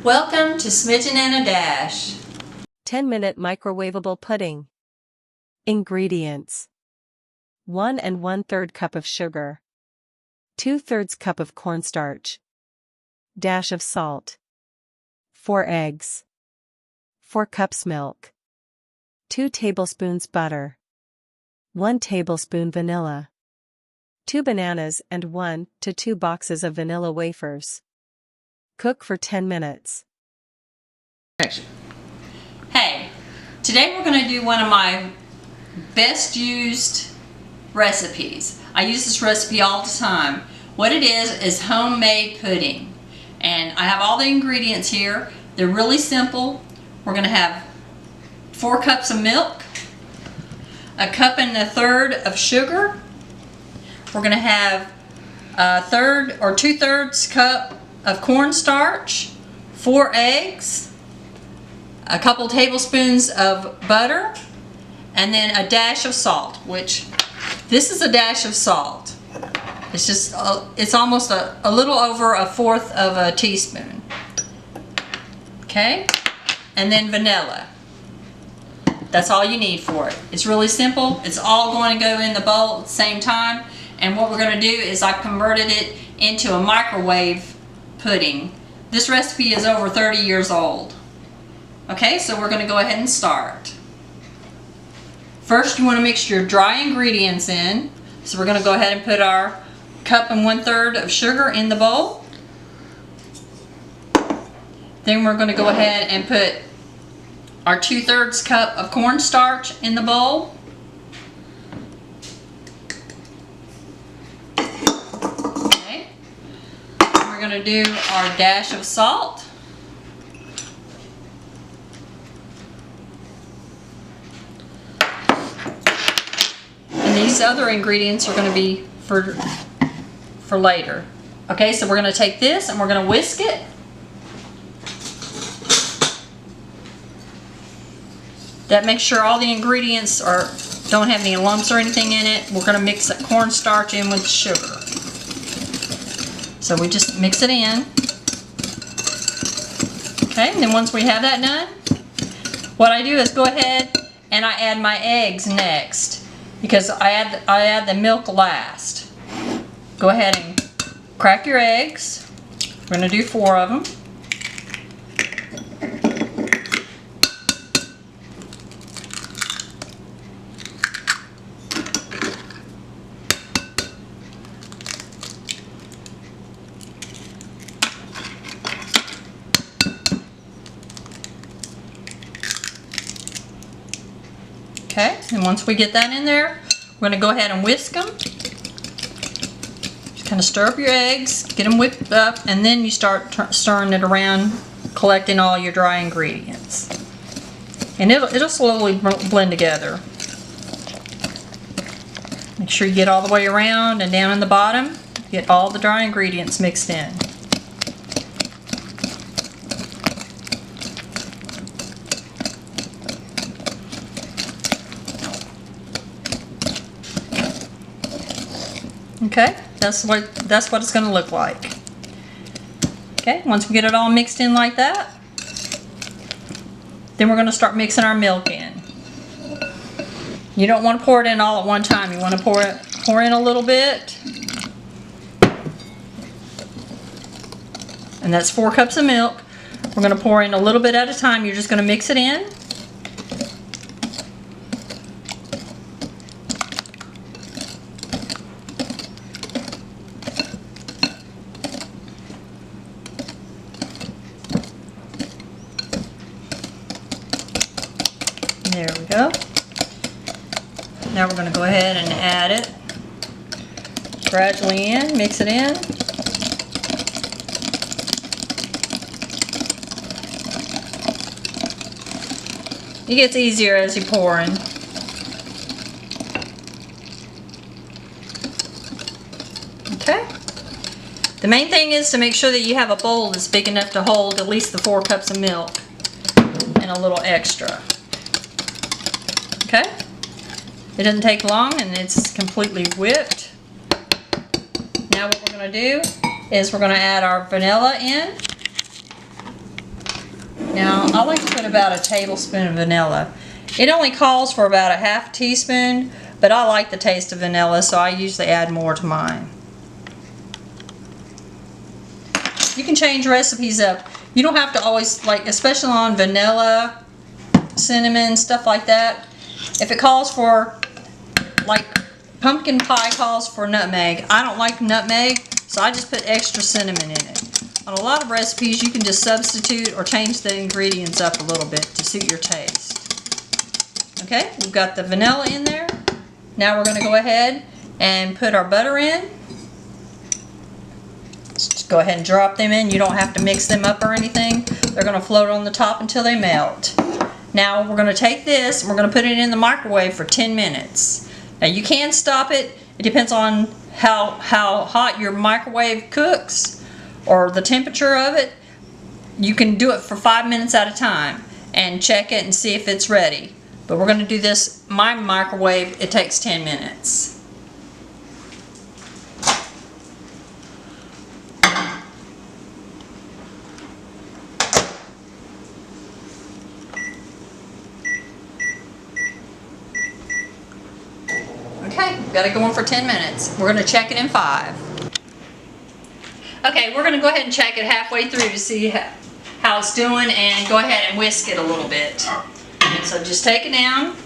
Welcome to Smidgen and a Dash. 10-minute microwavable pudding. Ingredients: 1 1/3 cup of sugar, 2/3 cup of cornstarch, dash of salt, 4 eggs, 4 cups milk, 2 tablespoons butter, 1 tablespoon vanilla, 2 bananas and 1 to 2 boxes of vanilla wafers. Cook for 10 minutes. Hey, today we're going to do one of my best used recipes. I use this recipe all the time. What it is homemade pudding. And I have all the ingredients here. They're really simple. We're going to have 4 cups of milk, 1 1/3 cups of sugar. We're going to have 1/3 or 2/3 cup of cornstarch, 4 eggs, a couple tablespoons of butter, and then a dash of salt, which this is a dash of salt. It's just, it's almost a little over 1/4 of a teaspoon. Okay? And then vanilla. That's all you need for it. It's really simple. It's all going to go in the bowl at the same time. And what we're going to do is I converted it into a microwave pudding. This recipe is over 30 years old. Okay, so we're going to go ahead and start. First, you want to mix your dry ingredients in. So we're going to go ahead and put our 1 1/3 cups of sugar in the bowl. Then we're going to go ahead and put our 2/3 cup of cornstarch in the bowl. We're going to do our dash of salt. And these other ingredients are going to be for later. Okay, so we're going to take this and we're going to whisk it. That makes sure all the ingredients don't have any lumps or anything in it. We're going to mix that cornstarch in with the sugar. So we just mix it in. Okay, and then once we have that done, what I do is go ahead and I add my eggs next, because I add the milk last. Go ahead and crack your eggs. We're going to do 4 of them. Okay, and once we get that in there, we're going to go ahead and whisk them. Just kind of stir up your eggs, get them whipped up, and then you start stirring it around, collecting all your dry ingredients. And it'll slowly blend together. Make sure you get all the way around and down in the bottom. Get all the dry ingredients mixed in. Okay, that's what it's going to look like. Okay, once we get it all mixed in like that, then we're going to start mixing our milk in. You don't want to pour it in all at one time. You want to pour in a little bit. And that's 4 cups of milk. We're going to pour in a little bit at a time. You're just going to mix it in. There we go. Now we're going to go ahead and add it gradually in, mix it in. It gets easier as you pour in. Okay. The main thing is to make sure that you have a bowl that's big enough to hold at least the 4 cups of milk and a little extra. Okay? It doesn't take long and it's completely whipped. Now what we're going to do is we're going to add our vanilla in. I like to put about a tablespoon of vanilla. It only calls for about a half teaspoon, but I like the taste of vanilla, so I usually add more to mine. You can change recipes up. You don't have to always, like, especially on vanilla, cinnamon, stuff like that. If it calls for, like, pumpkin pie calls for nutmeg. I don't like nutmeg, so I just put extra cinnamon in it. On a lot of recipes, you can just substitute or change the ingredients up a little bit to suit your taste. Okay, we've got the vanilla in there. Now we're going to go ahead and put our butter in. Just go ahead and drop them in. You don't have to mix them up or anything. They're going to float on the top until they melt. Now we're going to take this and we're going to put it in the microwave for 10 minutes. Now you can stop it. It depends on how hot your microwave cooks or the temperature of it. You can do it for 5 minutes at a time and check it and see if it's ready. But we're going to do this, my microwave, it takes 10 minutes. Okay, we've got it going for 10 minutes. We're going to check it in 5. Okay, we're going to go ahead and check it halfway through to see how it's doing, and go ahead and whisk it a little bit. So just take it down,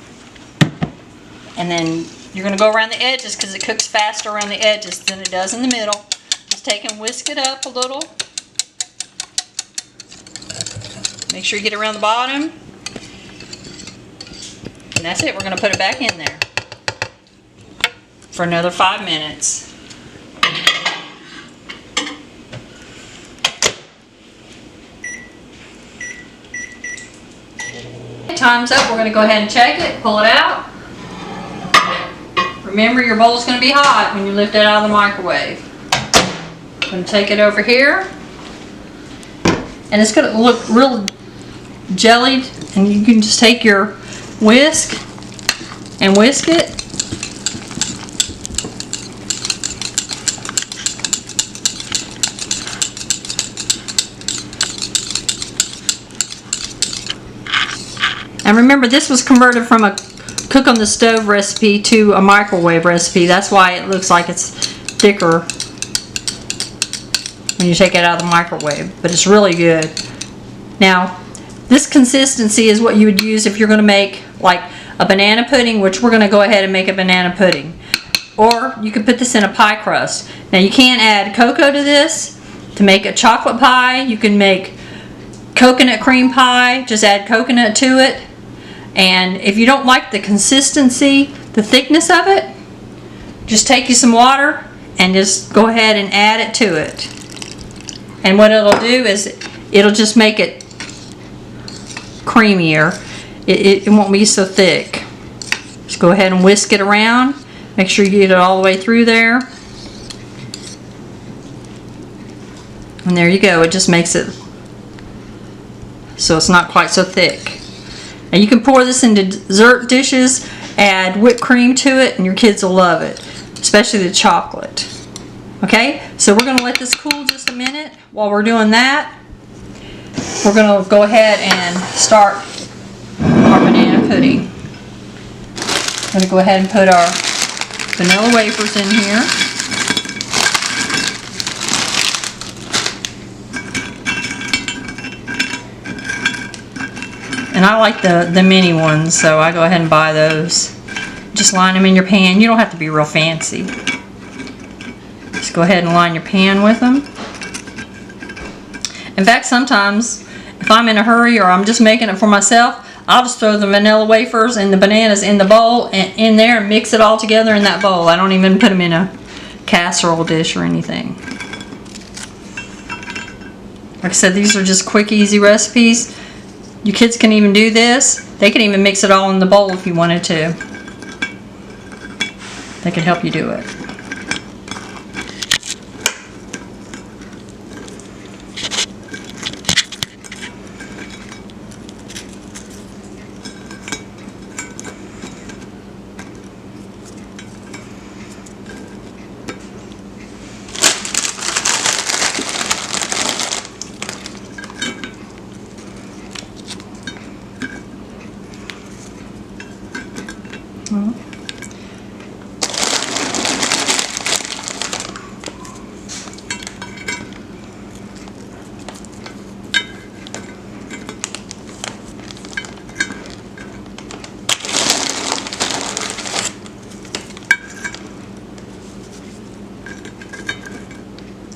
and then you're going to go around the edges because it cooks faster around the edges than it does in the middle. Just take and whisk it up a little. Make sure you get around the bottom. And that's it. We're going to put it back in there for another 5 minutes. Time's up. We're going to go ahead and check it, pull it out. Remember, your bowl's going to be hot when you lift it out of the microwave. I'm going to take it over here, and it's going to look real jellied, and you can just take your whisk and whisk it. And remember, this was converted from a cook on the stove recipe to a microwave recipe. That's why it looks like it's thicker when you take it out of the microwave. But it's really good. Now, this consistency is what you would use if you're going to make like a banana pudding, which we're going to go ahead and make a banana pudding. Or you could put this in a pie crust. Now, you can add cocoa to this to make a chocolate pie. You can make coconut cream pie. Just add coconut to it. And if you don't like the consistency, the thickness of it, just take you some water and just go ahead and add it to it. And what it'll do is it'll just make it creamier. It won't be so thick. Just go ahead and whisk it around. Make sure you get it all the way through there. And there you go. It just makes it so it's not quite so thick. Now you can pour this into dessert dishes, add whipped cream to it, and your kids will love it, especially the chocolate. Okay, so we're going to let this cool just a minute. While we're doing that, we're going to go ahead and start our banana pudding. I'm going to go ahead and put our vanilla wafers in here. And I like the mini ones, so I go ahead and buy those. Just line them in your pan. You don't have to be real fancy. Just go ahead and line your pan with them. In fact, sometimes if I'm in a hurry or I'm just making it for myself, I'll just throw the vanilla wafers and the bananas in the bowl and in there and mix it all together in that bowl. I don't even put them in a casserole dish or anything. Like I said, these are just quick, easy recipes. You kids can even do this. They can even mix it all in the bowl if you wanted to. They can help you do it.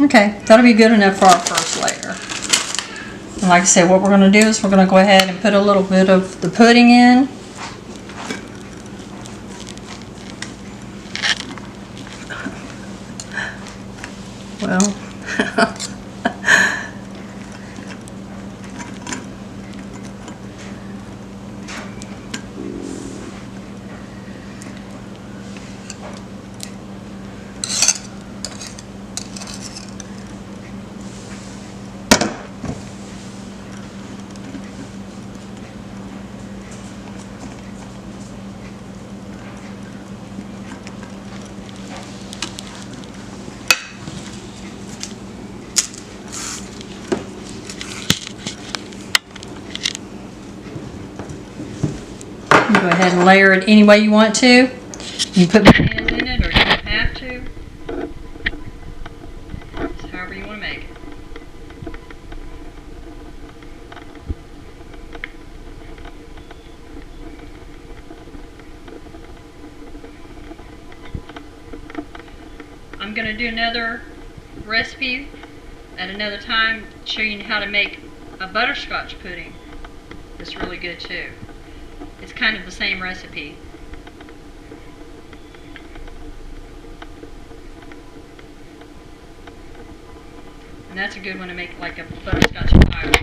Okay, that'll be good enough for our first layer. And like I said, what we're going to do is we're going to go ahead and put a little bit of the pudding in. Well, you go ahead and layer it any way you want to. You put bananas in it or you don't have to. It's however you want to make it. I'm going to do another recipe at another time, showing you how to make a butterscotch pudding. It's really good too. It's kind of the same recipe. And that's a good one to make like a butterscotch pie with.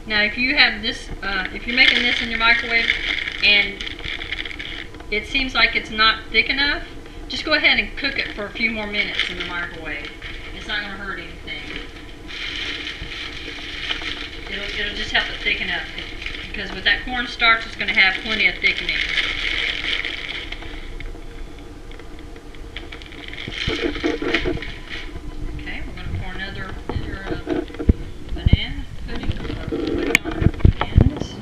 Now if you have this, if you're making this in your microwave and it seems like it's not thick enough, just go ahead and cook it for a few more minutes in the microwave. It's not going to hurt anything. It'll just help it thicken up, because with that cornstarch it's going to have plenty of thickening. Okay, we're going to pour another liter of banana pudding. Bananas.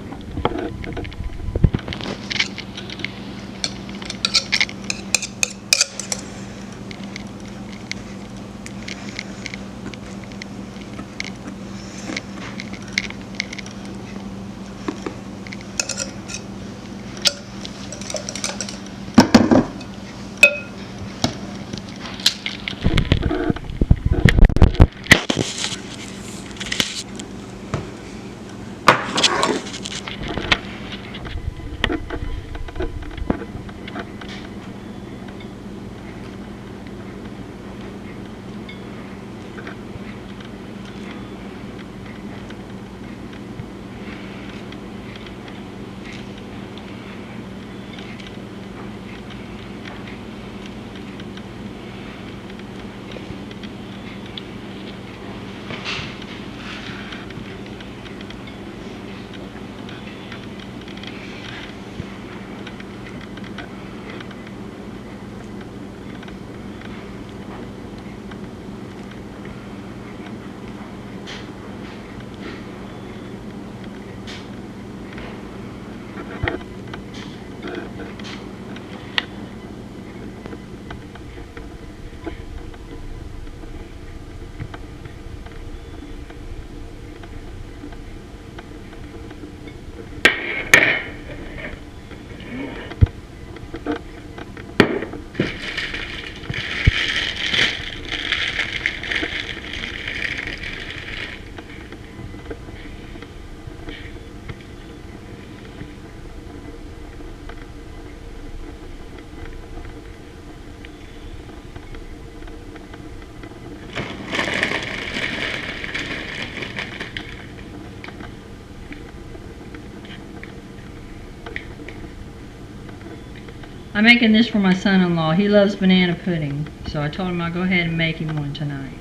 I'm making this for my son-in-law. He loves banana pudding, so I told him I'll go ahead and make him one tonight.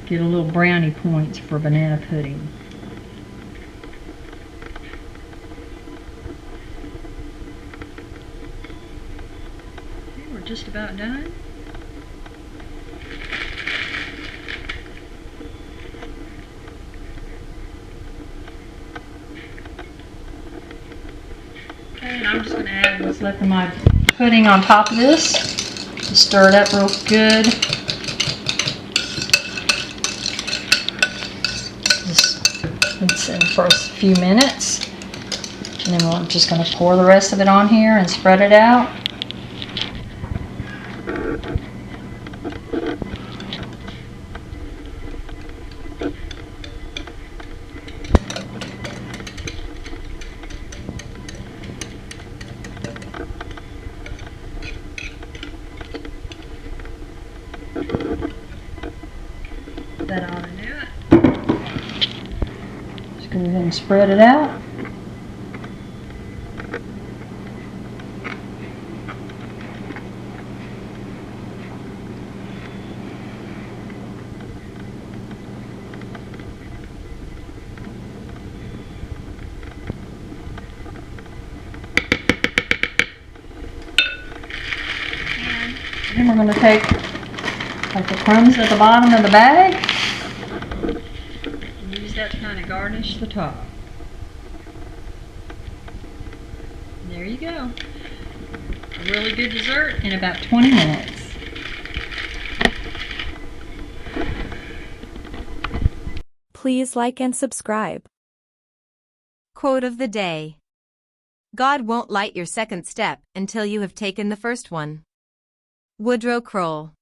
Get a little brownie points for banana pudding. Okay, we're just about done. And I'm just going to add what's left of my pudding on top of this. Just stir it up real good. Just rinse it for a few minutes. And then we're just going to pour the rest of it on here and spread it out. That ought to do it. Just go ahead and spread it out. And then we're going to take the crumbs at the bottom of the bag. Use that to kind of garnish the top. And there you go. A really good dessert in about 20 minutes. Please like and subscribe. Quote of the day. God won't light your second step until you have taken the first one. Woodrow Kroll.